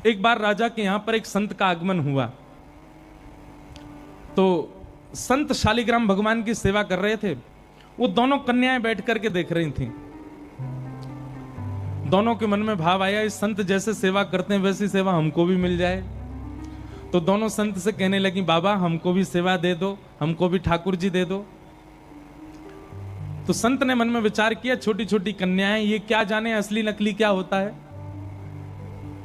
एक बार राजा के यहां पर एक संत का आगमन हुआ, तो संत शालिग्राम भगवान की सेवा कर रहे थे। वो दोनों कन्याएं बैठ करके देख रही थीं। दोनों के मन में भाव आया, इस संत जैसे सेवा करते हैं वैसी सेवा हमको भी मिल जाए। तो दोनों संत से कहने लगी, बाबा हमको भी सेवा दे दो, हमको भी ठाकुर जी दे दो। तो संत ने मन में विचार किया, छोटी छोटी कन्याएं, ये क्या जाने असली नकली क्या होता है।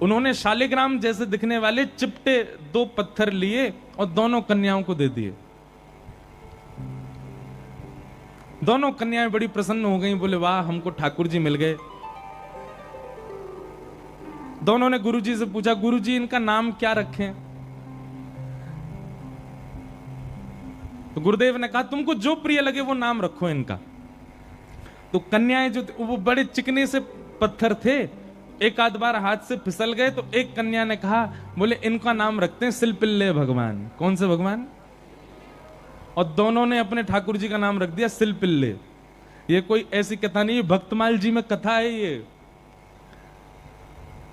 उन्होंने शालिग्राम जैसे दिखने वाले चिपटे 2 पत्थर लिए और दोनों कन्याओं को दे दिए। दोनों कन्याएं बड़ी प्रसन्न हो गईं, बोले वाह हमको ठाकुर जी मिल गए। दोनों ने गुरुजी से पूछा, गुरुजी इनका नाम क्या रखें? तो गुरुदेव ने कहा, तुमको जो प्रिय लगे वो नाम रखो इनका। तो कन्याएं जो वो बड़े चिकने से पत्थर थे, एक आध बार हाथ से फिसल गए। तो एक कन्या ने कहा, बोले इनका नाम रखते हैं सिलपिल्ले भगवान। कौन से भगवान? और दोनों ने अपने ठाकुर जी का नाम रख दिया सिलपिल्ले। ये कोई ऐसी कथा नहीं, भक्तमाल जी में कथा है ये।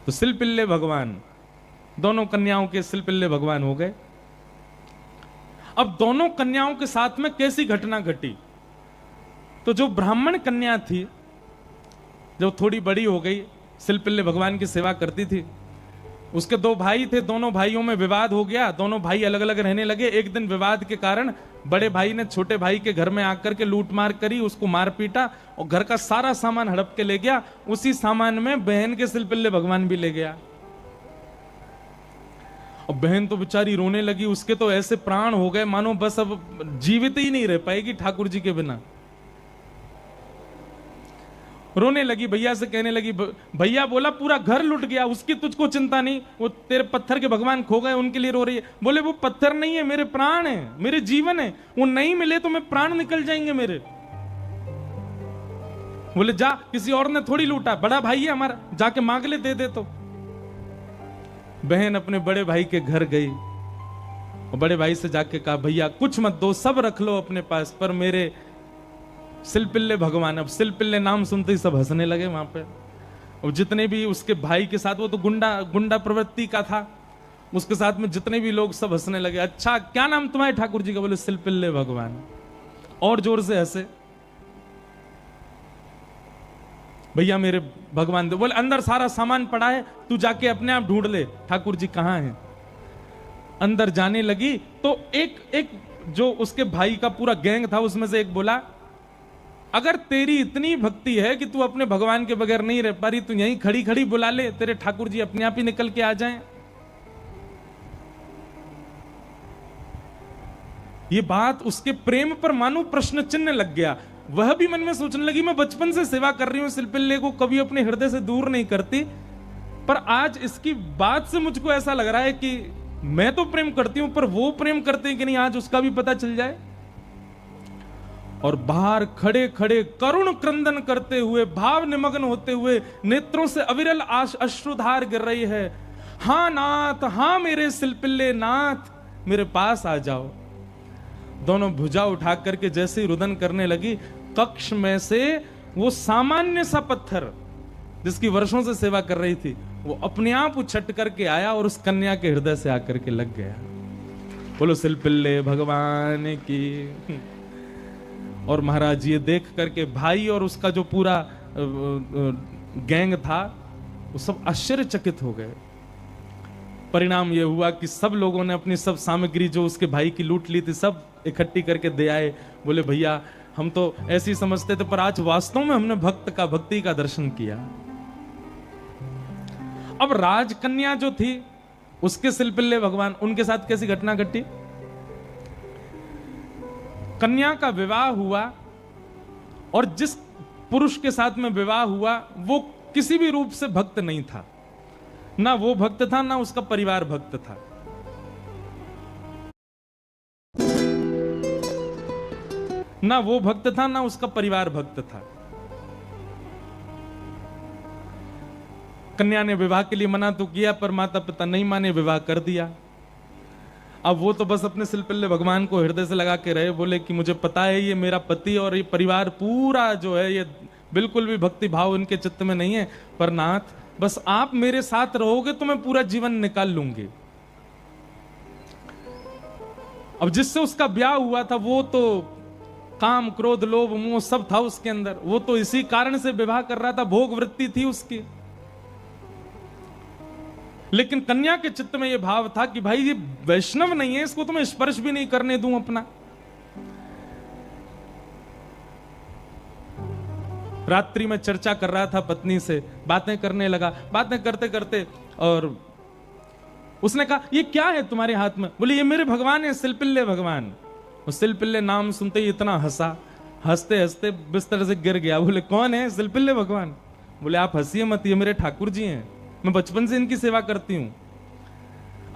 तो सिलपिल्ले भगवान, दोनों कन्याओं के सिलपिल्ले भगवान हो गए। अब दोनों कन्याओं के साथ में कैसी घटना घटी? तो जो ब्राह्मण कन्या थी, जो थोड़ी बड़ी हो गई, सिलपिल्ले भगवान की सेवा करती थी, उसके 2 भाई थे। दोनों भाइयों में विवाद हो गया, दोनों भाई अलग अलग रहने लगे। एक दिन विवाद के कारण बड़े भाई ने छोटे भाई के घर में आकर के लूट मार करी, उसको मार पीटा और घर का सारा सामान हड़प के ले गया। उसी सामान में बहन के सिलपिल्ले भगवान भी ले गया। और बहन तो बेचारी रोने लगी, उसके तो ऐसे प्राण हो गए मानो बस अब जीवित ही नहीं रह पाएगी ठाकुर जी के बिना। रोने लगी, भैया से कहने लगी, भैया बोला पूरा घर लुट गया, उसकी तुझको चिंता नहीं, वो तेरे पत्थर के भगवान खो गए उनके लिए रो रही है। बोले वो पत्थर नहीं है, मेरे प्राण है, मेरे जीवन है, वो नहीं मिले तो मैं प्राण निकल जाएंगे मेरे। बोले जा, किसी और ने थोड़ी लूटा, बड़ा भाई है हमारा, जाके मांग ले, दे दे। तो बहन अपने बड़े भाई के घर गई और बड़े भाई से जाके कहा, भैया कुछ मत दो, सब रख लो अपने पास, पर मेरे सिलपिल्ले भगवान। अब सिलपिल्ले नाम सुनते ही सब हंसने लगे वहां पे। और जितने भी उसके भाई के साथ, वो तो गुंडा प्रवृत्ति का था, उसके साथ में जितने भी लोग सब हंसने लगे। अच्छा क्या नाम तुम्हारे ठाकुर जी का? बोले सिलपिल्ले भगवान। और जोर से हंसे। भैया मेरे भगवान दे। बोले अंदर सारा सामान पड़ा है, तू जाके अपने आप ढूंढ ले ठाकुर जी कहां हैं। अंदर जाने लगी तो एक जो उसके भाई का पूरा गैंग था, उसमें से एक बोला, अगर तेरी इतनी भक्ति है कि तू अपने भगवान के बगैर नहीं रह पा रही, तू यहीं खड़ी खड़ी बुला ले, तेरे ठाकुर जी अपने आप ही निकल के आ जाएं। ये बात उसके प्रेम पर मानो प्रश्न चिन्ह लग गया। वह भी मन में सोचने लगी, मैं बचपन से सेवा कर रही हूं सिलपिल्ले को, कभी अपने हृदय से दूर नहीं करती, पर आज इसकी बात से मुझको ऐसा लग रहा है कि मैं तो प्रेम करती हूं, पर वो प्रेम करते हैं कि नहीं, आज उसका भी पता चल जाए। और बाहर खड़े खड़े करुण क्रंदन करते हुए, भाव निमग्न होते हुए, नेत्रों से अविरल अश्रुधार गिर रही है। हां नाथ, हां मेरे सिलपिल्ले नाथ, मेरे पास आ जाओ। दोनों भुजा उठा करके जैसे ही रुदन करने लगी, कक्ष में से वो सामान्य सा पत्थर जिसकी वर्षों से सेवा कर रही थी, वो अपने आप उछट करके आया और उस कन्या के हृदय से आकर के लग गया। बोलो सिलपिल्ले भगवान की। और महाराज ये देख करके भाई और उसका जो पूरा गैंग था, वो सब आश्चर्यचकित हो गए। परिणाम ये हुआ कि सब लोगों ने अपनी सब सामग्री जो उसके भाई की लूट ली थी, सब इकट्ठी करके दे आए। बोले भैया हम तो ऐसी समझते थे, पर आज वास्तव में हमने भक्ति का दर्शन किया। अब राजकन्या जो थी, उसके सिलपिल्ले भगवान, उनके साथ कैसी घटना घटी? कन्या का विवाह हुआ और जिस पुरुष के साथ में विवाह हुआ वो किसी भी रूप से भक्त नहीं था। ना वो भक्त था, ना उसका परिवार भक्त था। ना वो भक्त था, ना उसका परिवार भक्त था। कन्या ने विवाह के लिए मना तो किया, पर माता पिता नहीं माने, विवाह कर दिया। अब वो तो बस अपने सिलपिल्ले भगवान को हृदय से लगा के रहे। बोले कि मुझे पता है ये मेरा पति और ये परिवार पूरा जो है, ये बिल्कुल भी भक्ति भाव इनके चित्त में नहीं है, पर नाथ बस आप मेरे साथ रहोगे तो मैं पूरा जीवन निकाल लूंगी। अब जिससे उसका ब्याह हुआ था वो तो काम क्रोध लोभ मोह सब था उसके अंदर, वो तो इसी कारण से विवाह कर रहा था, भोग वृत्ति थी उसकी। लेकिन कन्या के चित्त में यह भाव था कि भाई ये वैष्णव नहीं है, इसको तो मैं स्पर्श भी नहीं करने दूं अपना। रात्रि में चर्चा कर रहा था पत्नी से, बातें करने लगा, बातें करते करते और उसने कहा ये क्या है तुम्हारे हाथ में? बोले ये मेरे भगवान है, सिलपिल्ले भगवान। सिलपिल्ले नाम सुनते ही इतना हंसा, हंसते हंसते बिस्तर से गिर गया। बोले कौन है? सिलपिल्ले भगवान। बोले आप हंसिए मत, ये मेरे ठाकुर जी हैं, मैं बचपन से इनकी सेवा करती हूं।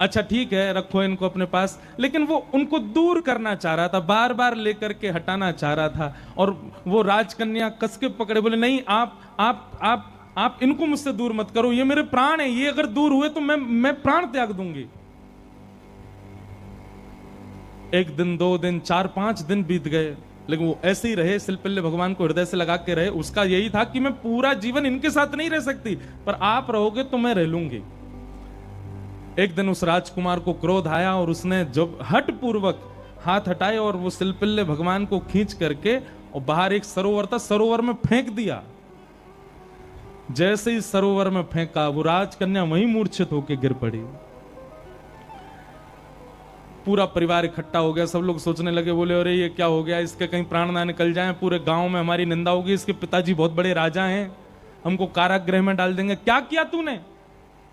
अच्छा ठीक है, रखो इनको अपने पास। लेकिन वो उनको दूर करना चाह रहा था, बार बार लेकर के हटाना चाह रहा था। और वो राजकन्या कस के पकड़े, बोले नहीं आप इनको मुझसे दूर मत करो, ये मेरे प्राण है, ये अगर दूर हुए तो मैं प्राण त्याग दूंगी। एक दिन, 2 दिन, 4-5 दिन बीत गए, लेकिन वो ऐसे ही रहे, सिलपिल्ले भगवान को हृदय से लगा के रहे। उसका यही था कि मैं पूरा जीवन इनके साथ नहीं रह सकती, पर आप रहोगे तो मैं रह लूंगी। एक दिन उस राजकुमार को क्रोध आया और उसने जब हट पूर्वक हाथ हटाए और वो सिलपिल्ले भगवान को खींच करके और बाहर एक सरोवर था, सरोवर में फेंक दिया। जैसे ही सरोवर में फेंका, वो राजकन्या वहीं मूर्छित होकर गिर पड़ी। पूरा परिवार इकट्ठा हो गया, सब लोग सोचने लगे, बोले अरे ये क्या हो गया, इसके कहीं प्राण ना निकल जाए, पूरे गांव में हमारी निंदा होगी, इसके पिताजी बहुत बड़े राजा हैं, हमको कारागृह में डाल देंगे। क्या किया तूने?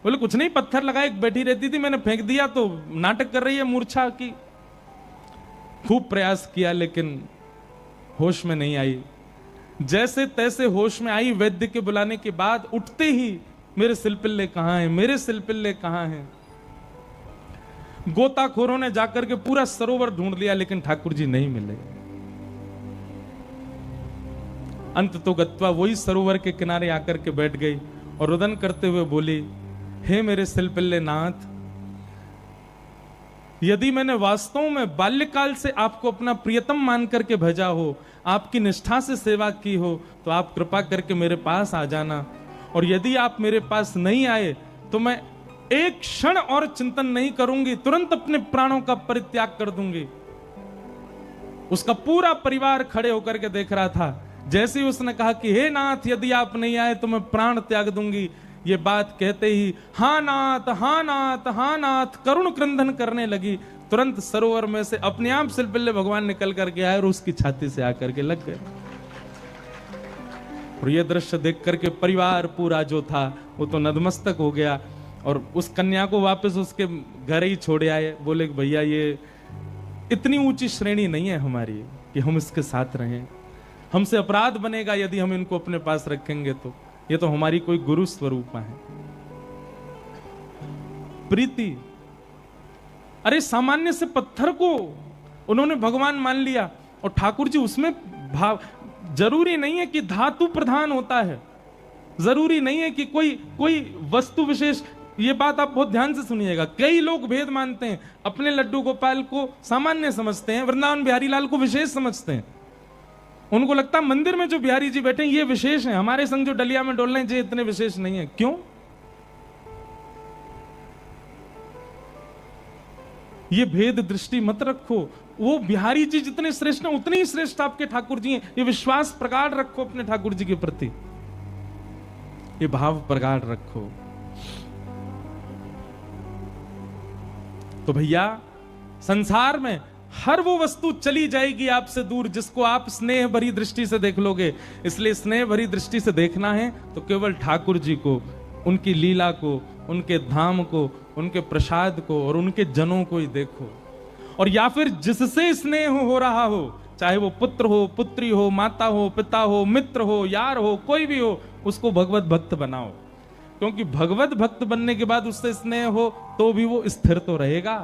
बोले कुछ नहीं, पत्थर लगाए, बैठी रहती थी, मैंने फेंक दिया तो नाटक कर रही है मूर्छा की। खूब प्रयास किया लेकिन होश में नहीं आई। जैसे तैसे होश में आई, वैद्य के बुलाने के बाद उठते ही मेरे सिलपिल्ले कहां हैं, मेरे सिलपिल्ले कहां हैं। गोताखोरों ने जाकर के पूरा सरोवर ढूंढ लिया लेकिन ठाकुर जी नहीं मिले। अंत तो गत्वा वही सरोवर के किनारे आकर के बैठ गई और रुदन करते हुए बोली, हे मेरे सिलपिल्ले नाथ, यदि मैंने वास्तव में बाल्यकाल से आपको अपना प्रियतम मान करके भेजा हो, आपकी निष्ठा से सेवा की हो, तो आप कृपा करके मेरे पास आ जाना। और यदि आप मेरे पास नहीं आए तो मैं एक क्षण और चिंतन नहीं करूंगी, तुरंत अपने प्राणों का परित्याग कर दूंगी। उसका पूरा परिवार खड़े होकर के देख रहा था। जैसे ही उसने कहा कि हे नाथ, यदि आप नहीं आए तो मैं प्राण त्याग दूंगी, ये बात कहते ही हाँ नाथ, हाँ नाथ, हाँ नाथ करुण क्रंदन करने लगी। तुरंत सरोवर में से अपने आप सिलपिल्ले भगवान निकल करके आए और उसकी छाती से आकर के लग गए। और ये दृश्य देख करके परिवार पूरा जो था वो तो नतमस्तक हो गया और उस कन्या को वापस उसके घर ही छोड़े आए। बोले भैया ये इतनी ऊंची श्रेणी नहीं है हमारी कि हम इसके साथ रहें, हमसे अपराध बनेगा यदि हम इनको अपने पास रखेंगे। तो ये तो हमारी कोई गुरु स्वरूप है। प्रीति, अरे सामान्य से पत्थर को उन्होंने भगवान मान लिया और ठाकुर जी उसमें भाव। जरूरी नहीं है कि धातु प्रधान होता है, जरूरी नहीं है कि कोई वस्तु विशेष। ये बात आप बहुत ध्यान से सुनिएगा। कई लोग भेद मानते हैं, अपने लड्डू गोपाल को सामान्य समझते हैं, वृंदावन बिहारी लाल को विशेष समझते हैं। उनको लगता है मंदिर में जो बिहारी जी बैठे हैं ये विशेष हैं, हमारे संग जो डलिया में डोल रहे हैं ये इतने विशेष नहीं है। क्यों? ये भेद दृष्टि मत रखो। वो बिहारी जी जितने श्रेष्ठ हैं उतने ही श्रेष्ठ आपके ठाकुर जी हैं। ये विश्वास प्रगाढ़ रखो अपने ठाकुर जी के प्रति, ये भाव प्रगाढ़ रखो। तो भैया संसार में हर वो वस्तु चली जाएगी आपसे दूर जिसको आप स्नेह भरी दृष्टि से देख लोगे। इसलिए स्नेह भरी दृष्टि से देखना है तो केवल ठाकुर जी को, उनकी लीला को, उनके धाम को, उनके प्रसाद को और उनके जनों को ही देखो। और या फिर जिससे स्नेह हो रहा हो, चाहे वो पुत्र हो, पुत्री हो, माता हो, पिता हो, मित्र हो, यार हो, कोई भी हो, उसको भगवत भक्त बनाओ। क्योंकि भगवत भक्त बनने के बाद उससे स्नेह हो तो भी वो स्थिर तो रहेगा।